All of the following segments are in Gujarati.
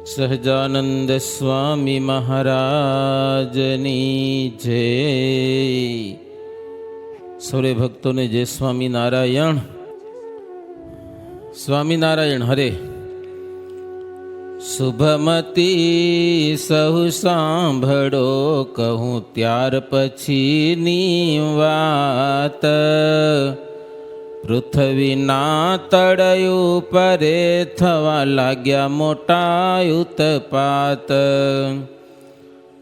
સહજાનંદ સ્વામી મહારાજની જય. સૌરે ભક્તોને જય સ્વામિનારાયણ. સ્વામિનારાયણ હરે. શુભમતી સહુ સાંભળો, કહું ત્યાર પછીની વાત. પૃથ્વીના તળયું પરે થવા લાગ્યા મોટા ઉત્પાત.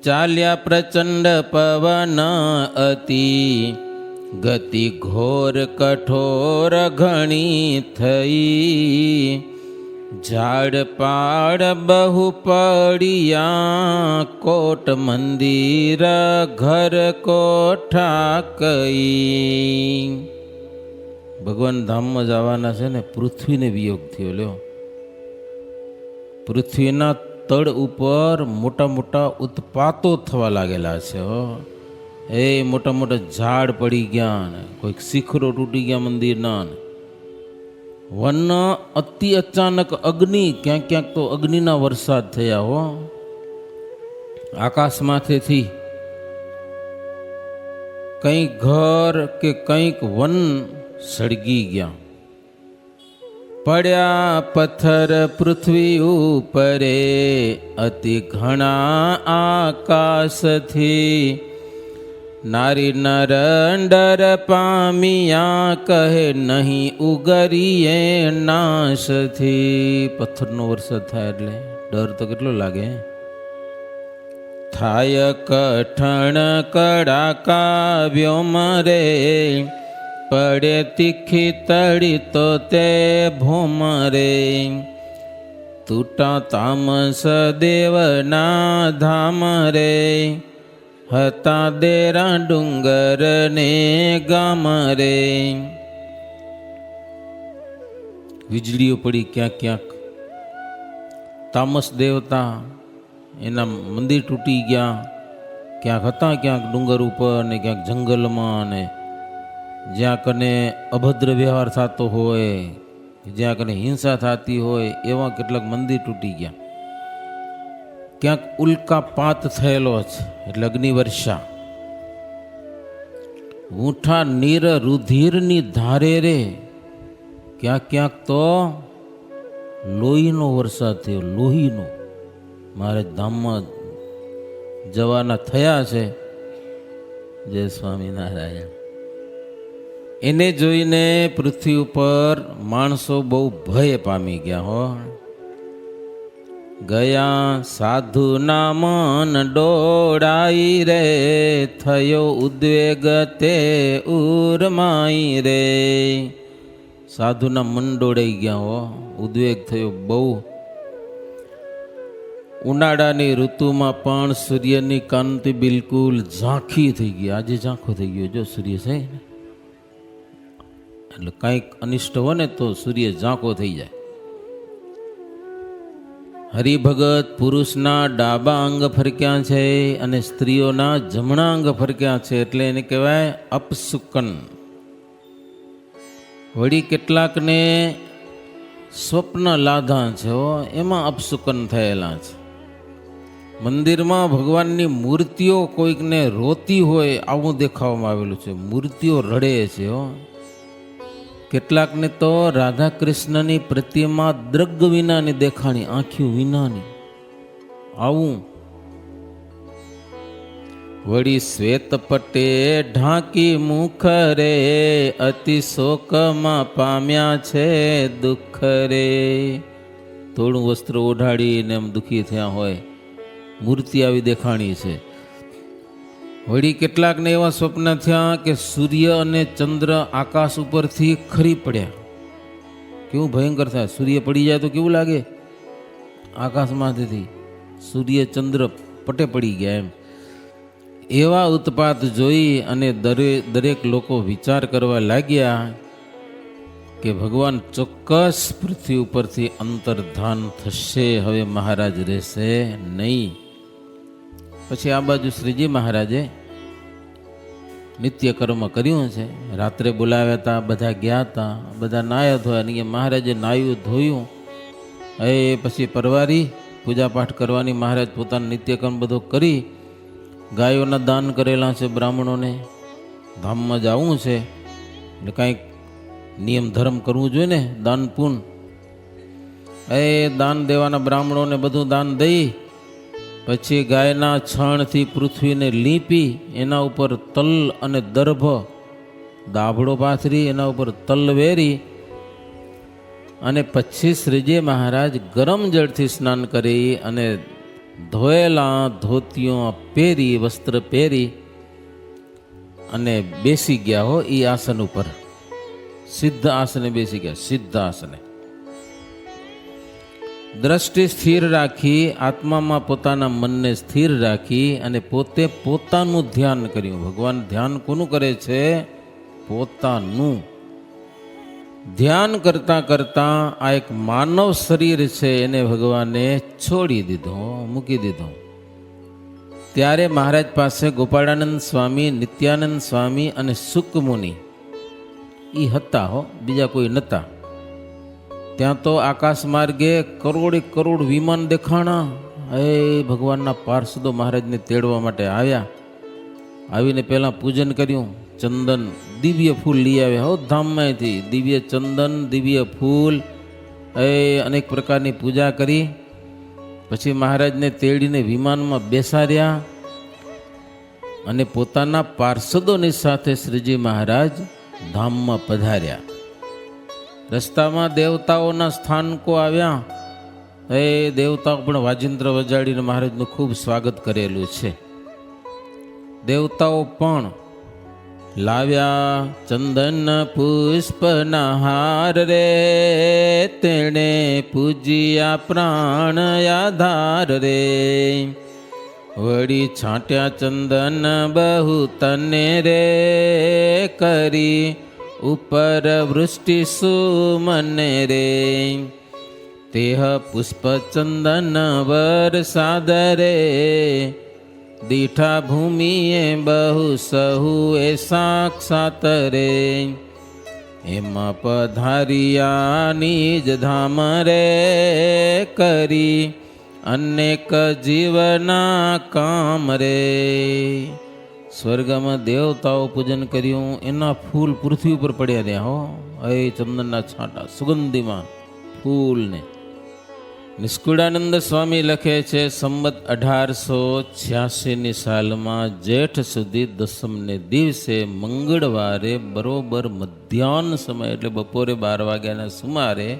ચાલ્યા પ્રચંડ પવન અતિ, ગતિ ઘોર કઠોર ઘણી થઈ. ઝાડ પાડ બહુ પડિયા, કોટ મંદિર ઘર કોઠા કઈ. ભગવાન ધામમાં જવાના છે ને, પૃથ્વીને વિયોગ થયો. લ્યો, પૃથ્વીના તળ ઉપર મોટા મોટા ઉત્પાતો થવા લાગેલા છે. એ મોટા મોટા ઝાડ પડી ગયા ને, કોઈક શિખરો તૂટી ગયા મંદિરના. વન અતિ અચાનક અગ્નિ, ક્યાંક ક્યાંક તો અગ્નિના વરસાદ થયા. હો, આકાશમાંથી કંઈક ઘર કે કંઈક વન સળગી ગયા. પડ્યા પથ્થર પૃથ્વી ઉપરે, અતિ ઘણા આકાશથી. નારી નર ડર પામ્યા, કહે નહીં ઉગરીએ નાશથી. પથ્થરનો વરસાદ થાય એટલે ડર તો કેટલો લાગે. થાય કઠણ કડાકા વ્યોમ રે, પડે તીખી તળી તો તે ભૂમ રે. તૂટા તામસ દેવના ધામ રે, હતા દેરા ડુંગર ને ગામ રે. વીજળીઓ પડી ક્યાંક ક્યાંક. તામસ દેવતા એના મંદિર તૂટી ગયા. ક્યાંક હતા ક્યાંક ડુંગર ઉપર ને ક્યાંક જંગલમાં ને જ્યાં કને અભદ્ર વ્યવહાર થતો હોય, જ્યાં કને હિંસા થતી હોય, એવા કેટલાક મંદિર તૂટી ગયા. ક્યાંક ઉલ્કાપાત થયેલો છે એટલે અગ્નિવર્ષા. ઊંઠા નીર રુધિરની ધારે રે, ક્યાંક ક્યાંક તો લોહીનો વરસાદ થયો. લોહીનો. મારે ધામમાં જવાના થયા છે. જય સ્વામિનારાયણ. એને જોઈને પૃથ્વી ઉપર માણસો બહુ ભય પામી ગયા. હો, ગયા સાધુના મન ડોળાઈ રે, થયો ઉદ્વેગ તે ઉર્માઈ રે. સાધુના મન ડોળાઈ ગયા. હો, ઉદ્વેગ થયો બહુ. ઉનાળાની ઋતુમાં પણ સૂર્યની કાંતિ બિલકુલ ઝાંખી થઈ ગઈ. આજે ઝાંખો થઈ ગયો. જો સૂર્ય છે ને, એટલે કંઈક અનિષ્ટ હોય ને તો સૂર્ય ઝાંખો થઈ જાય. હરિભગત પુરુષના ડાબા અંગ ફરક્યા છે અને સ્ત્રીઓના જમણા અંગ ફરક્યા છે, એટલે એને કહેવાય અપસુકન. વળી કેટલાકને સ્વપ્ન લાધા છે, એમાં અપસુકન થયેલા છે. મંદિરમાં ભગવાનની મૂર્તિઓ કોઈકને રોતી હોય આવું દેખાવામાં આવેલું છે. મૂર્તિઓ રડે છે. કેટલાકને તો રાધા કૃષ્ણની પ્રતિમા દ્રગ વિનાની દેખાણી, આંખ્યું વિનાની. આવું. વળી શ્વેત પટે ઢાંકી મુખ રે, અતિ શોકમાં પામ્યા છે દુઃખ રે. થોડું વસ્ત્ર ઓઢાડીને એમ દુઃખી થયા હોય, મૂર્તિ આવી દેખાણી છે. વળી કેટલાકને એવા સ્વપ્ન થયા કે સૂર્ય અને ચંદ્ર આકાશ ઉપરથી ખરી પડ્યા. કેવું ભયંકર થાય. સૂર્ય પડી જાય તો કેવું લાગે. આકાશમાંથી સૂર્ય ચંદ્ર પટે પડી ગયા એમ. એવા ઉત્પાત જોઈ અને દરેક લોકો વિચાર કરવા લાગ્યા કે ભગવાન ચોક્કસ પૃથ્વી ઉપરથી અંતર્ધાન થશે, હવે મહારાજ રહેશે નહીં. પછી આ બાજુ શ્રીજી મહારાજે નિત્ય કર્મ કર્યું છે. રાત્રે બોલાવ્યા હતા, બધા ગયા હતા, બધા નાયા ધોયા. મહારાજે નાયું ધોયું. એ પછી પરવારી પૂજાપાઠ કરવાની. મહારાજ પોતાના નિત્યકર્મ બધો કરી ગાયોના દાન કરેલા છે બ્રાહ્મણોને. ધામમાં જવું છે એટલે કાંઈક નિયમ ધર્મ કરવું જોઈએ ને, દાન પૂન. એ દાન દેવાના બ્રાહ્મણોને બધું દાન દઈ પછી ગાયના છણથી પૃથ્વીને લીપી એના ઉપર તલ અને દર્ભ દાભડો પાથરી એના ઉપર તલ વેરી અને પછી શ્રીજી મહારાજ ગરમ જળથી સ્નાન કરી અને ધોયેલા ધોતિયો પહેરી વસ્ત્ર પહેરી અને બેસી ગયા હો એ આસન ઉપર. સિદ્ધ આસને બેસી ગયા, સિદ્ધ આસને. દ્રષ્ટિ સ્થિર રાખી, આત્મામાં પોતાના મનને સ્થિર રાખી અને પોતે પોતાનું ધ્યાન કર્યું. ભગવાન ધ્યાન કોનું કરે છે? પોતાનું. ધ્યાન કરતા કરતા આ એક માનવ શરીર છે એને ભગવાને છોડી દીધો, મૂકી દીધો. ત્યારે મહારાજ પાસે ગોપાળાનંદ સ્વામી, નિત્યાનંદ સ્વામી અને સુકમુનિ એ હતા હો, બીજા કોઈ નહોતા. ત્યાં તો આકાશ માર્ગે કરોડે કરોડ વિમાન દેખાણા. એ ભગવાનના પાર્ષદો મહારાજને તેડવા માટે આવ્યા. આવીને પહેલાં પૂજન કર્યું. ચંદન દિવ્ય ફૂલ લઈ આવ્યા હો ધામમાંથી. દિવ્ય ચંદન, દિવ્ય ફૂલ, એ અનેક પ્રકારની પૂજા કરી. પછી મહારાજને તેડીને વિમાનમાં બેસાડ્યા અને પોતાના પાર્ષદોની સાથે શ્રીજી મહારાજ ધામમાં પધાર્યા. રસ્તામાં દેવતાઓના સ્થાનકો આવ્યા. એ દેવતાઓ પણ વાજિંત્ર વજાડીને મહારાજનું ખૂબ સ્વાગત કરેલું છે. દેવતાઓ પણ લાવ્યા ચંદન પુષ્પના હાર રે, તેણે પૂજ્યા પ્રાણ આધાર રે. વળી છાંટ્યા ચંદન બહુ તને રે, કરી ઉપર વૃષ્ટિ સુમને રે. તેહ પુષ્પ ચંદન વરસાદ રે, દીઠા ભૂમિએ બહુ સહુ એ સાક્ષાત રે. એમાં પધારિયા નિજ ધામ રે, કરી અનેક જીવના કામ રે. સ્વર્ગમાં દેવતાઓ પૂજન કર્યું, એના ફૂલ પૃથ્વી ઉપર પડ્યા રહ્યા હો. એ ચંદનના છાંટા સુગંધીમાં ફૂલને. નિષ્કુળાનંદ સ્વામી લખે છે, સંવત 1886ની સાલમાં જેઠ સુધી દસમને દિવસે મંગળવારે બરોબર મધ્યાહન સમય એટલે બપોરે 12 વાગ્યાના સુમારે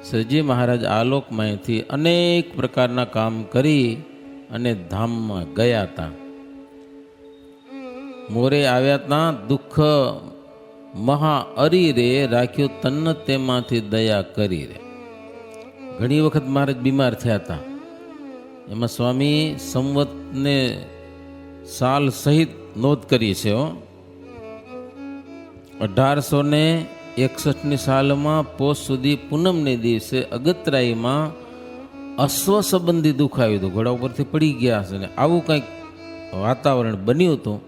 શ્રીજી મહારાજ આલોકમયથી અનેક પ્રકારના કામ કરી અને ધામમાં ગયા હતા. મોરે આવ્યા હતા. દુઃખ મહા અરી રે, રાખ્યું તન્ન તેમાંથી દયા કરી રે. ઘણી વખત મહારાજ બીમાર થયા હતા. એમાં સ્વામી સંવતને સાલ સહિત નોંધ કરી છે. 1861ની સાલમાં પોષ સુધી પૂનમને દિવસે અગતરાઈમાં અશ્વ સંબંધી દુઃખ આવ્યું હતું. ઘોડા ઉપરથી પડી ગયા હશે ને આવું કંઈક વાતાવરણ બન્યું હતું.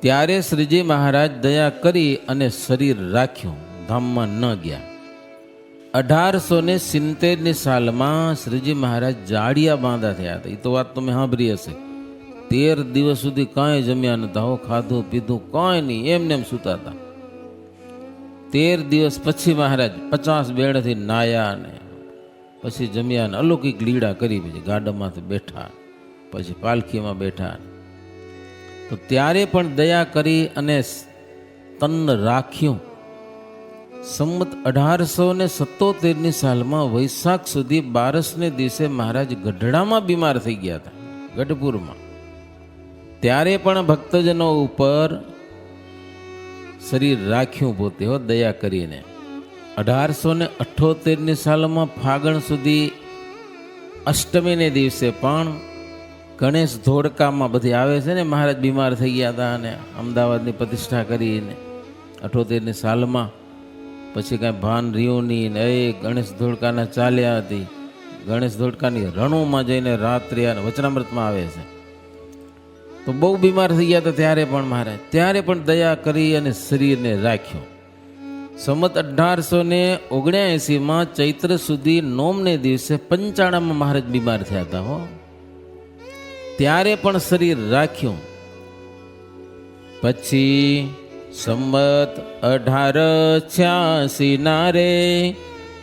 ત્યારે શ્રીજી મહારાજ દયા કરી અને શરીર રાખ્યું, ધામમાં ન ગયા. 1870ની સાલમાં શ્રીજી મહારાજ જાડિયા બાંધા થયા હતા. એ તો વાત તમે સાંભળી હશે. 13 દિવસ સુધી કાંઈ જમ્યા નતા હો, ખાધું પીધું કાંઈ નહીં, એમને એમ સૂતા હતા. 13 દિવસ પછી મહારાજ 50 બેડથી નાયા ને પછી જમ્યા ને અલૌકિક લીડા કરી. પછી ગાડામાંથી બેઠા, પછી પાલખીમાં બેઠા. તો ત્યારે પણ દયા કરી અને તન રાખ્યું. સંમત 1877ની સાલમાં વૈશાખ સુધી 12ને દિવસે મહારાજ ગઢડામાં બીમાર થઈ ગયા હતા, ગઢપુરમાં. ત્યારે પણ ભક્તજનો ઉપર શરીર રાખ્યું પોતે હો, દયા કરીને. 1878ની સાલમાં ફાગણ સુધી અષ્ટમીને દિવસે પણ ગણેશ ધોળકામાં બધી આવે છે ને, મહારાજ બીમાર થઈ ગયા હતા અને અમદાવાદની પ્રતિષ્ઠા કરીને 78ની સાલમાં. પછી કાંઈ ભાન રહ્યું નહીં ને એ ગણેશ ધોળકાના ચાલ્યા હતી. ગણેશ ધોળકાની રણોમાં જઈને રાત્રિ અને વચનામૃતમાં આવે છે. તો બહુ બીમાર થઈ ગયા હતા ત્યારે પણ મહારાજ, ત્યારે પણ દયા કરી અને શરીરને રાખ્યું. સંમત 1879 ચૈત્ર સુધી નોમને દિવસે પંચાળામાં મહારાજ બીમાર થયા હતા હો. ત્યારે પણ શરીર રાખ્યું. પછી સંમત 1886 ના રે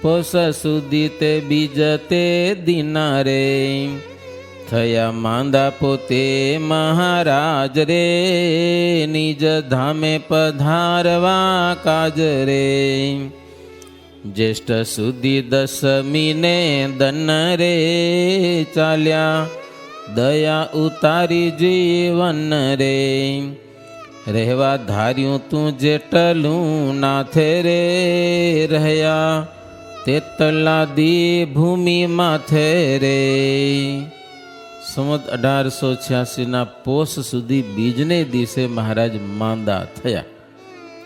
પોષ સુધી તે બીજ તે દિના રે થયા માંદા પોતે મહારાજ રે નિજ ધામે પધારવા કાજ રે જ્યેષ્ઠ સુધી દસમીને દન રે ચાલ્યા દયા ઉતારી જીવન રે રહેવા ધાર્યું તું જેટલું નાથે રે રહ્યા તેટલા દી ભૂમિ માથે રે. સંમત 1886 પોષ સુધી બીજને દિવસે મહારાજ માંદા થયા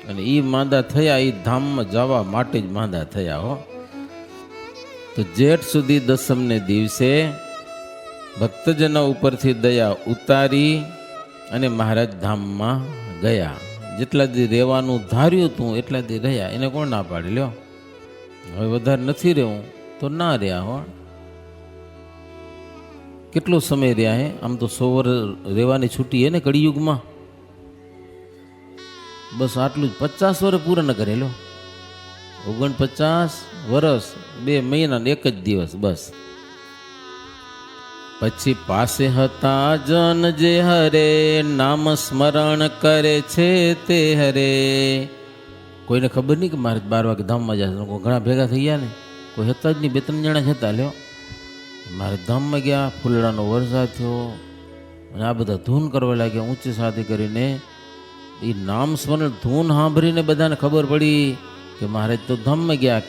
અને એ માંદા થયા એ ધામમાં જવા માટે જ માંદા થયા હો. તો જેઠ સુધી દસમને દિવસે ભક્તજનો ઉપરથી દયા ઉતારી અને મહારાજ ધામમાં ગયા. જેટલા દી રહેવાનું ધાર્યું તું એટલા દી રહ્યા. એને કોણ ના પાડી લ્યો. હવે વધારે નથી રહેવું તો ના રહ્યા હો. કેટલો સમય રહ્યા હે? આમ તો 100 વર્ષ રહેવાની છૂટી હે ને કળિયુગમાં. બસ આટલું જ 50 વર્ષ પૂરા ન કરેલો. 49 વર્ષ 2 મહિના ને 1 જ દિવસ બસ. પછી પાસે હતા જન જે હરે નામ સ્મરણ કરે છે તે હરે. કોઈને ખબર નહીં કે મારે 12 વાગે ધામમાં જશે. ઘણા ભેગા થઈ ગયા ને, કોઈ હતા જ નહીં, 2-3 જણા જ હતા. લ્યો મારે ધામમાં ગયા, ફૂલડાનો વરસાદ થયો અને આ બધા ધૂન કરવા લાગ્યા ઊંચી સાથે કરીને. એ નામ સ્મરણ ધૂન સાંભળીને બધાને ખબર પડી કે મહારાજ તો ધામમાં ગયા.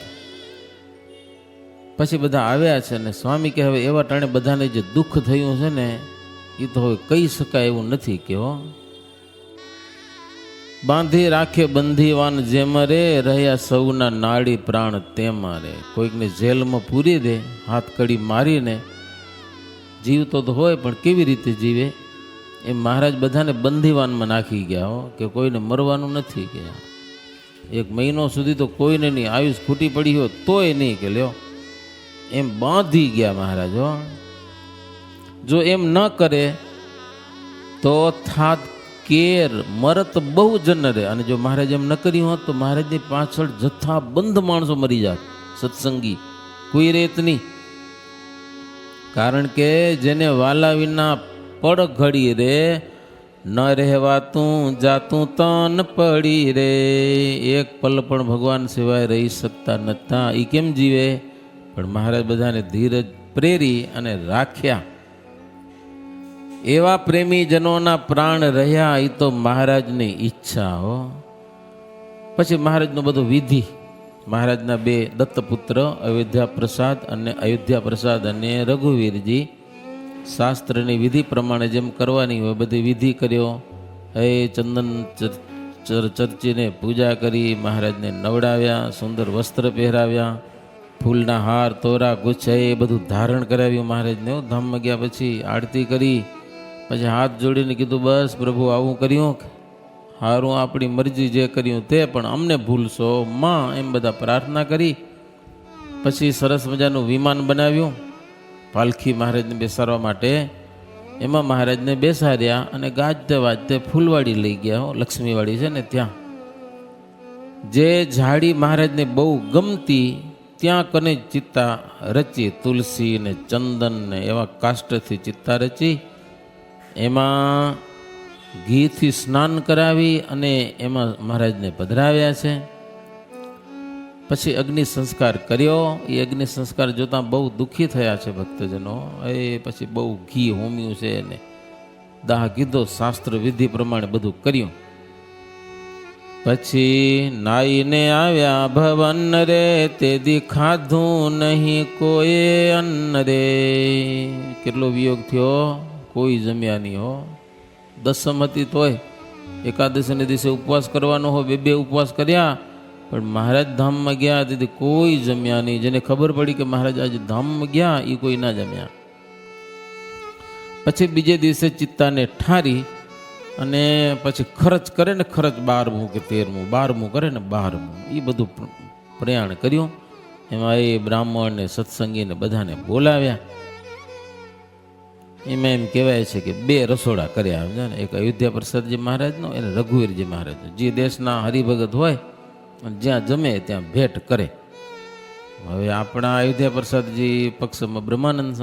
પછી બધા આવ્યા છે ને સ્વામી કે હવે એવા ટાણે બધાને જે દુઃખ થયું છે ને એ તો હવે કહી શકાય એવું નથી કે હો. બાંધી રાખે બંધીવાન જેમ રે રહ્યા સૌના નાડી પ્રાણ તેમાં રે. કોઈકને જેલમાં પૂરી દે હાથ કડી મારીને. જીવતો તો હોય પણ કેવી રીતે જીવે? એ મહારાજ બધાને બંધીવાનમાં નાખી ગયા હો કે કોઈને મરવાનું નથી કે 1 મહિનો સુધી તો કોઈને નહીં, આયુષ ખૂટી પડી હોય તોય નહીં કે લ્યો એમ બાંધી ગયા મહારાજ હો. જો એમ ન કરે તો થાત કેર મરત બહુ જન રે. અને જો મહારાજ એમ ન કર્યું હોત તો મહારાજની પાછળ જથ્થાબંધ માણસો મરી જાત સત્સંગી, કોઈ રેત નહીં. કારણ કે જેને વાલા વિના પડ ઘડી રે ન રહેવાતું જાતું તન પડી રે. એક પલ પણ ભગવાન સિવાય રહી શકતા નતા. એ કેમ જીવે? પણ મહારાજ બધાને ધીરજ પ્રેરી અને રાખ્યા. એવા પ્રેમીજનોના પ્રાણ રહ્યા એ તો મહારાજની ઈચ્છા હો. પછી મહારાજનો બધો વિધિ, મહારાજના 2 દત્તપુત્ર અયોધ્યા પ્રસાદ અને રઘુવીરજી શાસ્ત્રની વિધિ પ્રમાણે જેમ કરવાની હોય બધી વિધિ કર્યો. હે ચંદન ચર્ચીને પૂજા કરી, મહારાજને નવડાવ્યા, સુંદર વસ્ત્ર પહેરાવ્યા, ફૂલના હાર તોરા ગુચ્છા એ બધું ધારણ કરાવ્યું મહારાજને. ધામમાં ગયા પછી આરતી કરી, પછી હાથ જોડીને કીધું બસ પ્રભુ આવું કર્યું, હારું આપણી મરજી જે કર્યું તે, પણ અમને ભૂલશો માં, એમ બધા પ્રાર્થના કરી. પછી સરસ મજાનું વિમાન બનાવ્યું પાલખી મહારાજને બેસાડવા માટે. એમાં મહારાજને બેસાડ્યા અને ગાજતે વાજતે ફૂલવાડી લઈ ગયા હો. લક્ષ્મીવાડી છે ને ત્યાં. જે ઝાડી મહારાજને બહુ ગમતી ત્યાં કને ચિત્તા રચી, તુલસી ને ચંદન ને એવા કાષ્ટથી ચિત્તા રચી, એમાં ઘીથી સ્નાન કરાવી અને એમાં મહારાજને પધરાવ્યા છે. પછી અગ્નિ સંસ્કાર કર્યો. એ અગ્નિ સંસ્કાર જોતાં બહુ દુઃખી થયા છે ભક્તજનો. એ પછી બહુ ઘી હોમ્યું છે ને દાહ કીધો, શાસ્ત્ર વિધિ પ્રમાણે બધું કર્યું. પછી નાઈને આવ્યા ભવન રે તેદી ખાધું નહીં કોઈ અન્ન રે. કેટલો વિયોગ થયો, કોઈ જમ્યા નહીં હો. દસમ હતી તોય એકાદશીને દિવસે ઉપવાસ કરવાનો હોય, 2 ઉપવાસ કર્યા, પણ મહારાજ ધામમાં ગયા તેથી કોઈ જમ્યા નહીં. જેને ખબર પડી કે મહારાજ આજે ધામમાં ગયા એ કોઈ ના જમ્યા. પછી બીજે દિવસે ચિત્તાને ઠારી અને પછી ખર્ચ કરે ને, ખર્ચ 12મું કે 13મું, 12મું કરે ને 12મું, એ બધું પ્રયાણ કર્યું. એમાં એ બ્રાહ્મણ ને સત્સંગીને બધાને બોલાવ્યા. એમાં એમ કહેવાય છે કે 2 રસોડા કર્યા, સમજે ને, એક અયોધ્યા પ્રસાદજી મહારાજનો અને રઘુવીરજી મહારાજનો. જે દેશના હરિભગત હોય અને જ્યાં જમે ત્યાં ભેટ કરે. હવે આપણા અયોધ્યા પ્રસાદજી પક્ષમાં બ્રહ્માનંદ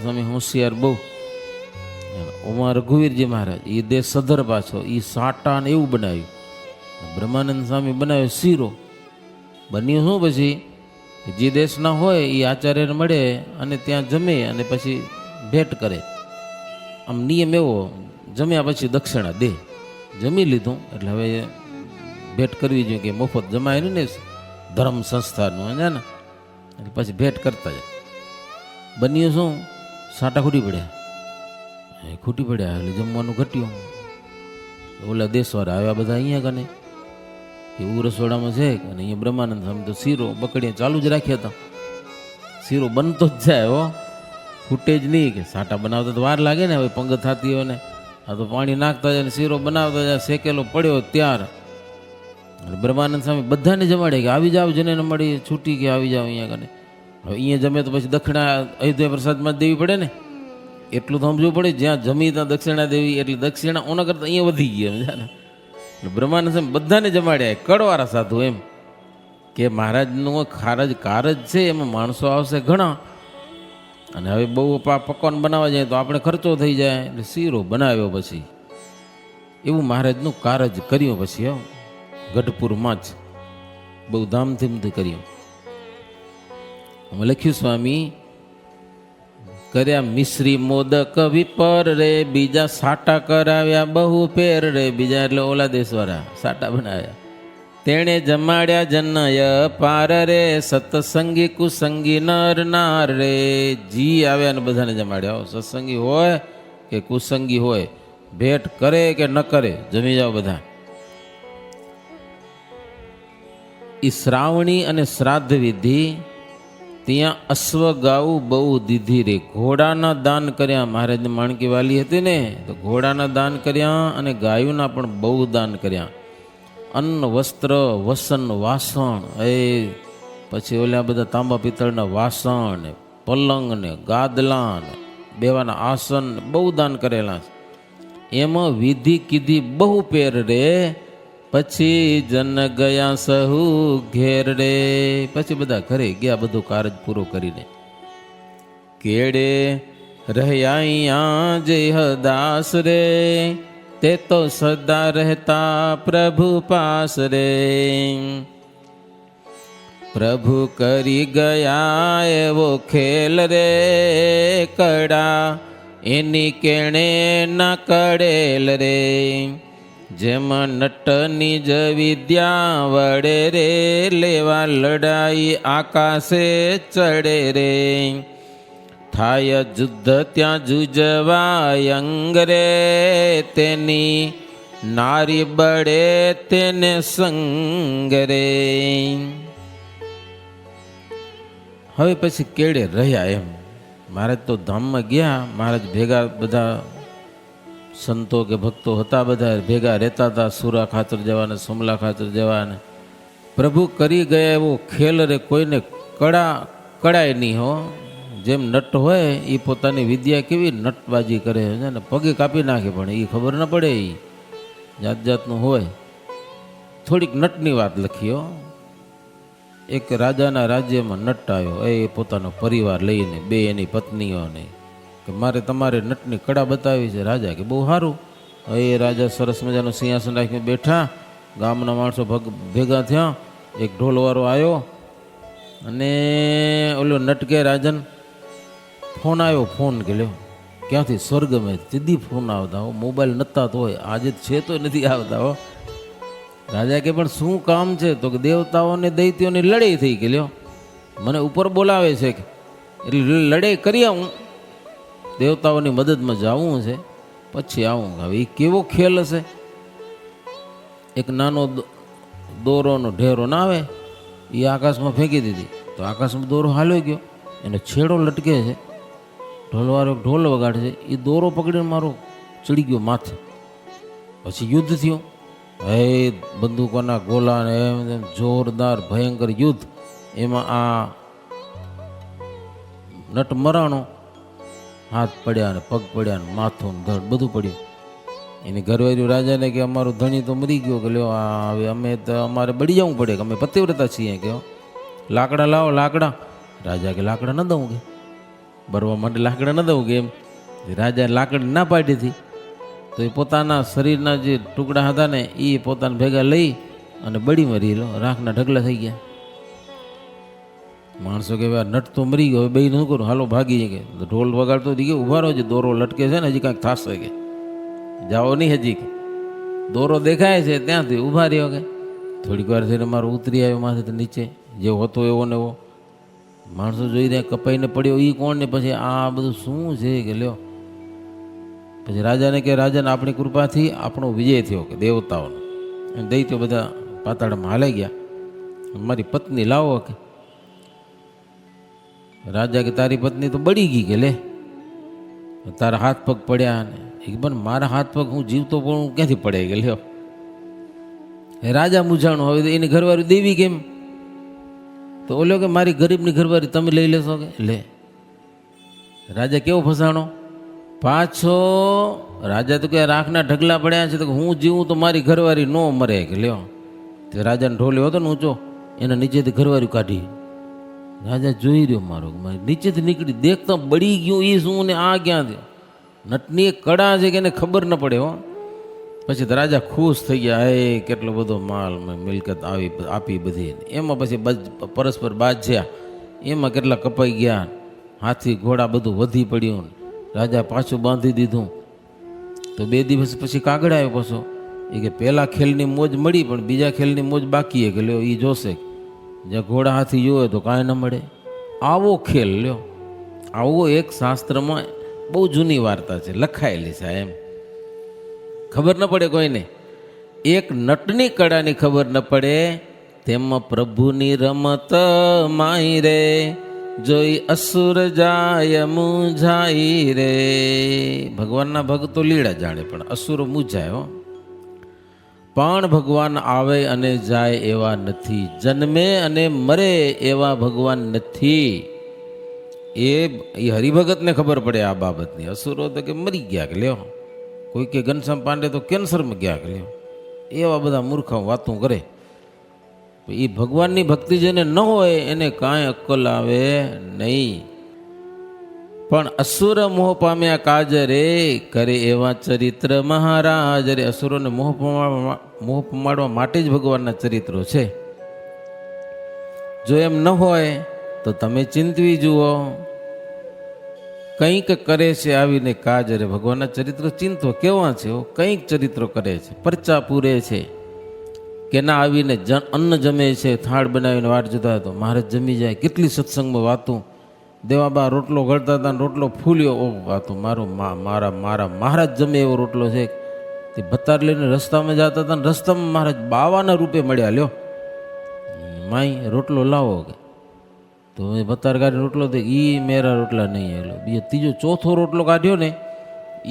સ્વામી હોશિયાર બહુ. ઓમાં રઘુવીરજી મહારાજ એ દેશ સધર પાછો, એ સાટા ને એવું બનાવ્યું. બ્રહ્માનંદ સ્વામી બનાવ્યો શીરો. બન્યું શું પછી, જે દેશના હોય એ આચાર્યને મળે અને ત્યાં જમે અને પછી ભેટ કરે. આમ નિયમ એવો, જમ્યા પછી દક્ષિણા દે. જમી લીધું એટલે હવે ભેટ કરવી જોઈએ, કે મફત જમાય ને ધર્મ સંસ્થાનું છે ને, એટલે પછી ભેટ કરતા જાય. બન્યું શું, સાટા ખૂટી પડ્યા. એટલે જમવાનું ઘટ્યું. ઓલા દેશવાળા આવ્યા બધા અહીંયા કને, એવું રસોડામાં છે. અને અહીંયા બ્રહ્માનંદ સ્વામી તો શીરો બકડીયા ચાલુ જ રાખ્યા હતા. શીરો બનતો જ જાય, હો, ફૂટે જ નહીં. કે સાટા બનાવતા તો વાર લાગે ને, હવે પંગત થતી હોય ને, આ તો પાણી નાખતા જાય ને શીરો બનાવતા જાય. શેકેલો પડ્યો ત્યાર બ્રહ્માનંદ સ્વામી બધાને જમાડે કે આવી જાવ, જેને મળી છૂટી કે આવી જાવ અહીંયા કને. હવે અહીંયા જમે તો પછી દક્ષિણા અયોધ્યા પ્રસાદમાં જ દેવી પડે ને, એટલું તો સમજવું પડે. જ્યાં જમી ત્યાં દક્ષિણા દેવી, એટલે દક્ષિણા ઓના કરતાં અહીંયા વધી ગઈ, સમજ્યા ને. એટલે બ્રહ્માનંદ સ્વામી બધાને જમાડ્યા, કડવાળા સાધુ. એમ કે મહારાજનું કારજ છે, એમાં માણસો આવશે ઘણા, અને હવે બહુ પકવાન બનાવવા જાય તો આપણે ખર્ચો થઈ જાય. એટલે શીરો બનાવ્યો પછી, એવું મહારાજનું કારજ કર્યું. પછી ગઢપુરમાં જ બહુ ધામધૂમથી કર્યું. અમે લખ્યું, સ્વામી કર્યા મિશ્રી મોદક વિપર રે, બીજા સાટા કરાવ્યા બહુ ફેર રે. બીજા એટલે ઓલા દેશવાળા સાટા બનાવ્યા. તેણે જમાડ્યા જનય પાર રે, સત્સંગી કુસંગી નર નાર રે. જી આવ્યા ને બધાને જમાડ્યા. સત્સંગી હોય કે કુસંગી હોય, ભેટ કરે કે ન કરે, જમી જાઓ બધા. ઈ શ્રાવણી અને શ્રાદ્ધ વિધિ ત્યાં અશ્વગાઉ બહુ દીધી રે. ઘોડાના દાન કર્યા. મહારાજને માણકી વાલી હતી ને, તો ઘોડાના દાન કર્યા અને ગાયોના પણ બહુ દાન કર્યા. અન્ન વસ્ત્ર વસન વાસણ, પછી ઓલા બધા તાંબા પિત્તળના વાસણ ને પલંગ ને ગાદલા ને બેવાના આસન બહુ દાન કરેલા. એમાં વિધિ કીધી બહુ પેર રે. પછી જન ગયા સહુ ઘેર રે. પછી બધા ઘરે ગયા, બધું કારજ પૂરો કરીને. કેડે રહ્યા જય દાસ રે, તે તો સદા રહેતા પ્રભુ પાસ રે. પ્રભુ કરી ગયા એવો ખેલ રે, કડા એની કેણે ના કડેલ રે. જેમાં નટની જ વિદ્યા વડે રે, લેવા લડાઈ આકાશે ચડે રે. થાય યુદ્ધ ત્યાં જુજવાય અંગ રે, તેની નારી બળે તેને સંગ રે. હવે પછી કેડે રહ્યા એમ. મહારાજ તો ધામમાં ગયા. મહારાજ ભેગા બધા સંતો કે ભક્તો હતા, બધા ભેગા રહેતા હતા. સુરા ખાતર જવાને, સોમલા ખાતર જવાને. પ્રભુ કરી ગયા એવો ખેલ રે, કોઈને કડાય નહીં. હો, જેમ નટ હોય એ પોતાની વિદ્યા કેવી નટબાજી કરે છે ને, પગે કાપી નાખે પણ એ ખબર ન પડે. એ જાત જાતનું હોય. થોડીક નટની વાત લખી. હો, એક રાજાના રાજ્યમાં નટ આવ્યો. એ પોતાનો પરિવાર લઈને, 2 એની પત્નીઓને, કે મારે તમારે નટની કડા બતાવી છે. રાજા કે બહુ સારું. એ રાજા સરસ મજાનું સિંહાસન રાખીને બેઠા. ગામના માણસો ભેગા થયા. એક ઢોલવાળો આવ્યો અને ઓલો નટકે રાજન ફોન આવ્યો. ફોન કે લ્યો, ક્યાંથી? સ્વર્ગમાં સીધી ફોન આવતા. હો, મોબાઈલ નહોતા તો હોય, આજે છે તો નથી આવતા. હો, રાજા કે પણ શું કામ છે? તો કે દેવતાઓને દૈત્યોની લડાઈ થઈ. કે લ્યો, મને ઉપર બોલાવે છે, એટલે લડાઈ કરી આવું, દેવતાઓની મદદમાં જવું છે, પછી આવું. હવે એ કેવો ખેલ હશે? એક નાનો દોરોનો ઢેરો ના આવે, એ આકાશમાં ફેંકી દીધી. તો આકાશમાં દોરો હાલ્યો ગયો, એનો છેડો લટકે છે. ઢોલવાળો ઢોલ વગાડે છે, એ દોરો પકડીને મારો ચડી ગયો માથે. પછી યુદ્ધ થયું. હે બંદૂકોના ગોલા ને એમ જોરદાર ભયંકર યુદ્ધ. એમાં આ નટ મરાણો, હાથ પડ્યા ને પગ પડ્યા ને માથું ને ધડ બધું પડ્યું. એની ઘરવાળીઓ રાજાને કે અમારું ધણી તો મરી ગયો, કે લ્યો આ હવે અમે તો અમારે બળી જવું પડે, કે અમે પતિવ્રતા છીએ, કે લાકડા લાવો લાકડા. રાજા કે લાકડા ન દઉં, કે બરવા માટે લાકડા ન દઉં, કે એમ. રાજા લાકડી ના પાડી હતી તો એ પોતાના શરીરના જે ટુકડા હતા ને એ પોતાના ભેગા લઈ અને બળી મરી લો, રાખના ઢગલા થઈ ગયા. માણસો કે નટ તો મરી ગયો, બે શું કરું, હાલો ભાગી જાય. કે ઢોલ વગાડતો હતી કે ઉભા રહો, જે દોરો લટકે છે ને હજી કાંઈક થશે, કે જાઓ નહીં હજી, કે દોરો દેખાય છે ત્યાંથી ઊભા રહ્યો. કે થોડીક વાર થઈને મારો ઉતરી આવ્યો માથે નીચે, જેવો હતો એવો ને એવો. માણસો જોઈ રહ્યા કપાઈને પડ્યો, એ કોણ ને પછી આ બધું શું છે, કે લ્યો. પછી રાજાને કે રાજાને આપણી કૃપાથી આપણો વિજય થયો, કે દેવતાઓનો. દૈત્યો બધા પાતાળમાં હાલાઈ ગયા. મારી પત્ની લાવો. કે રાજા કે તારી પત્ની તો બળી ગઈ, કે લે તારા હાથ પગ પડ્યા. ને એક પણ મારા હાથ પગ હું જીવતો પણ હું ક્યાંથી પડે, કે લ્યો. રાજા મૂંઝાણો. હવે એની ઘરવાળી દેવી કેમ? તો ઓલો કે મારી ગરીબની ઘરવાળી તમે લઈ લેશો, કે લે. રાજા કેવો ફસાણો પાછો. રાજા તો કે રાખના ઢગલા પડ્યા છે, તો હું જીવું તો મારી ઘરવાળી ન મરે, કે લ્યો. તે રાજાને ઢોલ્યો હતો ને ઊંચો, એના નીચેથી ઘરવાળી કાઢી. રાજા જોઈ રહ્યો, મારો મારી નીચેથી નીકળી, દેખતા બળી ગયું એ શું ને આ ક્યાં થયો. નટની એક કડા છે કે એને ખબર ન પડે. હો પછી રાજા ખુશ થઈ ગયા, એ કેટલો બધો માલ મિલકત આવી આપી બધી. એમાં પછી પરસ્પર બાજ્યા, એમાં કેટલા કપાઈ ગયા, હાથી ઘોડા બધું વધી પડ્યું. રાજા પાછું બાંધી દીધું. તો 2 દિવસ પછી કાગળ આવ્યો પાછો. એ કે પહેલા ખેલની મોજ મળી પણ બીજા ખેલની મોજ બાકી, કે લ્યો એ જોશે. જ્યાં ઘોડા હાથી જોવે તો કાંઈ ન મળે. આવો ખેલ લ્યો. આવો એક શાસ્ત્રમાં બહુ જૂની વાર્તા છે, લખાયેલી છે. એમ ખબર ન પડે કોઈને. એક નટની કળાની ખબર ન પડે, તેમાં પ્રભુની રમત માઈ રે, જોઈ અસુર જાય મૂંઝાઈ રે. ભગવાનના ભક્તો લીડા જાણે પણ અસુરો મૂંઝાય. હો પણ ભગવાન આવે અને જાય એવા નથી, જન્મે અને મરે એવા ભગવાન નથી. એ હરિભગતને ખબર પડે આ બાબતની. અસુરો તો કે મરી ગયા, કે લ્યો. કોઈ કે ઘનશ્યામ પાંડે તો કેન્સરમાં ગયા, કે લ્યો. એવા બધા મૂર્ખા વાતો કરે. એ ભગવાનની ભક્તિ જેને ન હોય એને કાંઈ અક્કલ આવે નહીં. પણ અસુર મોહ પામ્યા કાજ રે, કરે એવા ચરિત્ર મહારાજ રે. અસુરોને મોહ પમાડવા માટે જ ભગવાનના ચરિત્રો છે. જો એમ ન હોય તો તમે ચિંતવી જુઓ. કંઈક કરે છે આવીને કાજ રે. ભગવાનના ચરિત્રો ચિંતો કેવા છે. કંઈક ચરિત્રો કરે છે, પરચા પૂરે છે, કે ના આવીને અન્ન જમે છે, થાળ બનાવીને વાટ જોતા હતો મહારાજ જમી જાય. કેટલી સત્સંગમાં વાતું. દેવાબા રોટલો ઘડતા હતા, રોટલો ફૂલ્યો. ઓ વાતો મારો મારા મહારાજ જમે એવો રોટલો છે. તે ભત્તાર લઈને રસ્તામાં જતા હતા ને રસ્તામાં મહારાજ બાવાના રૂપે મળ્યા. લ્યો માઈ રોટલો લાવો, કે તો ભત્તાર કાઢી રોટલો દે. એ મેરા રોટલા નહીં એલો. બીજો ત્રીજો ચોથો રોટલો કાઢ્યો ને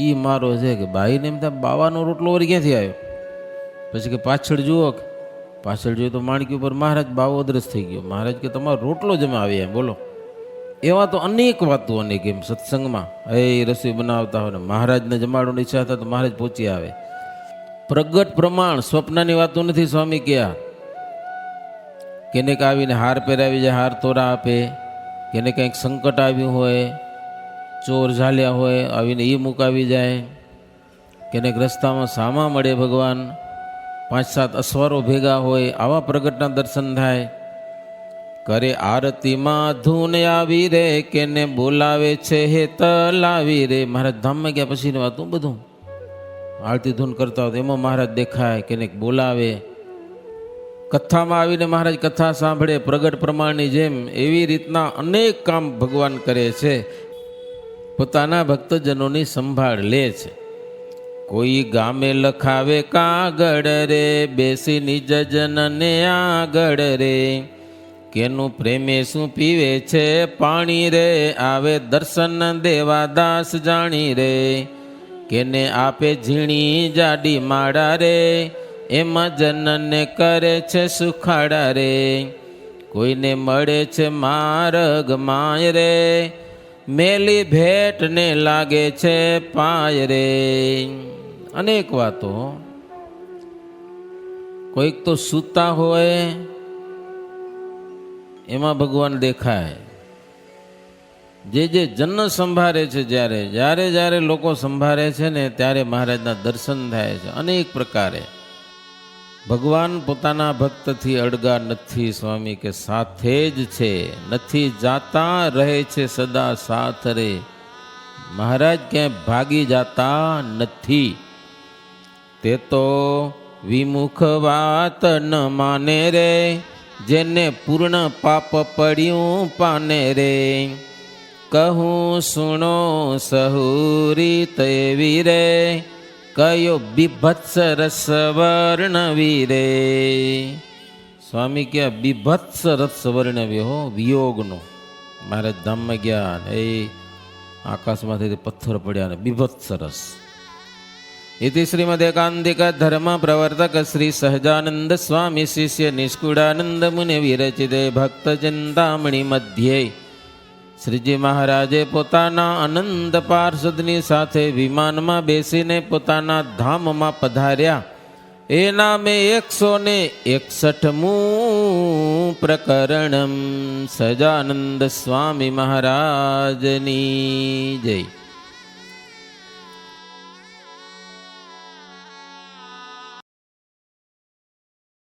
એ મારો છે. કે ભાઈને એમ થાય બાવાનો રોટલો વળી ક્યાંથી આવ્યો. પછી કે પાછળ જુઓ. કે પાછળ જોઈએ તો માણકી ઉપર મહારાજ બાવો અદ્રશ થઈ ગયો. મહારાજ કે તમારો રોટલો જમા આવી એમ. બોલો એવા તો અનેક વાતો અનેક એમ સત્સંગમાં. રસોઈ બનાવતા હોય ને મહારાજને જમાડવાની ઈચ્છા થાય તો મહારાજ પહોંચી આવે. પ્રગટ પ્રમાણ, સ્વપ્નની વાતો નથી. સ્વામી ક્યાં કેનેક આવીને હાર પહેરાવી જાય, હાર તોરા આપે. કેને કંઈક સંકટ આવ્યું હોય, ચોર ઝાલ્યા હોય, આવીને એ મુકાવી જાય. કેનેક રસ્તામાં સામા મળે ભગવાન, 5-7 અસવારો ભેગા હોય, આવા પ્રગટના દર્શન થાય. કરે આરતીમાં ધૂન આવી રે, કેને બોલાવે છે હે તલાવી રે. મહારાજ ધામમાં ગયા પછીની વાતું બધું. આરતી ધૂન કરતા હોય એમાં મહારાજ દેખાય, કેનેક બોલાવે. કથામાં આવીને મહારાજ કથા સાંભળે પ્રગટ પ્રમાણની જેમ. એવી રીતના અનેક કામ ભગવાન કરે છે. પોતાના ભક્તજનોની સંભાળ લે છે. કોઈ ગામે લખાવે કાગળ રે, બેસી નિજ જનને આગળ રે. કેનું પ્રેમે શું પીવે છે પાણી રે, આવે દર્શન દેવા દાસ જાણી રે. કેને આપે ઝીણી જાડી માળા રે, એમાં જનનને કરે છે સુખાડા રે, કોઈને મળે છે માર્ગ માય રે, મેલી ભેટને લાગે છે પાય રે. અનેક વાતો. કોઈક તો સૂતા હોય એમાં ભગવાન દેખાય. જે જન સંભાળે છે, જ્યારે જ્યારે જ્યારે લોકો સંભાળે છે ને ત્યારે મહારાજના દર્શન થાય છે અનેક પ્રકારે. ભગવાન પોતાના ભક્તથી અળગા નથી. સ્વામી કે સાથે જ છે, નથી જાતા, રહે છે સદા સાથ રે. મહારાજ ક્યાંય ભાગી જાતા નથી. તે તો વિમુખ વાત ન માને રે, જેને પૂર્ણ પાપ પડ્યું પાને રે. કહું સુણો સહુરી તેવી રે, કયો બીભત્સ રસ વર્ણવી રે. સ્વામી કે બીભત્સ રસ વર્ણવ્યો હો, વિયોગનો. મહારાજ ધામમાં ગયા એ આકાશમાંથી પથ્થર પડ્યા ને બીભત્સ રસ. ઇતિ શ્રીમદ એકાંતિક ધર્મ પ્રવર્તક શ્રી સહજાનંદ સ્વામી શિષ્ય નિષ્કુળાનંદ મુનિ વિરચિતે ભક્ત ચિંતામણી મધ્યે શ્રીજી મહારાજે પોતાના અનંત પાર્ષદની સાથે વિમાનમાં બેસીને પોતાના ધામમાં પધાર્યા. એ નામે 161મું પ્રકરણમ. સહજાનંદ સ્વામી મહારાજની જય.